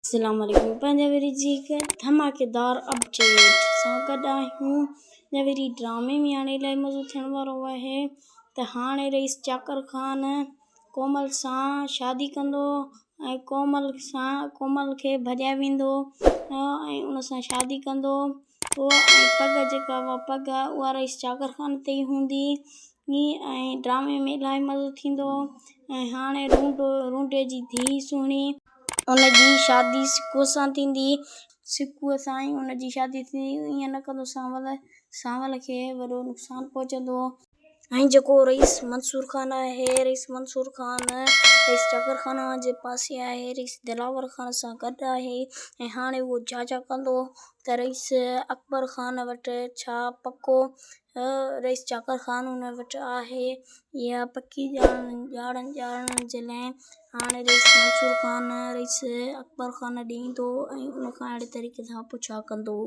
अस्सलाम वालेकुम। पंहिंजा जी हिकु धमाकेदार अपडेट सां गॾु आहियूं। जवेरी ड्रामे में हाणे इलाही मज़ो थियण वारो आहे त हाणे रईस जाकिर ख़ान कोमल सां शादी कंदो ऐं कोमल खे भॼाए वेंदो ऐं उन सां शादी कंदो। ऐं पग जेका पग आहे उहा रईस जाकिर ख़ान ते ई हूंदी ऐं ड्रामे में इलाही मज़ो थींदो। ऐं हाणे रूंडे जी धीउ सुहिणी उनजी शादी सिकूअ सां थींदी, सिकूअ सां ई उनजी शादी थींदी। ईअं न कंदो सांवल खे वॾो नुक़सानु पहुचंदो। ऐं जेको रईस मंसूर ख़ान आहे, रईस मंसूर ख़ान रईस जाकिर ख़ान जे पासे आहे, रईस दिलावर ख़ान सां गॾु आहे। ऐं हाणे उहो जांच कंदो त रईस अकबर ख़ान वटि छा पको रईस जाकिर ख़ान उन वटि आहे या पकी ॼाणण जे लाइ हाणे रईस मंसूर ख़ान रईस अकबर ख़ान ॾींदो ऐं उन खां अहिड़े तरीक़े सां पुछा कंदो।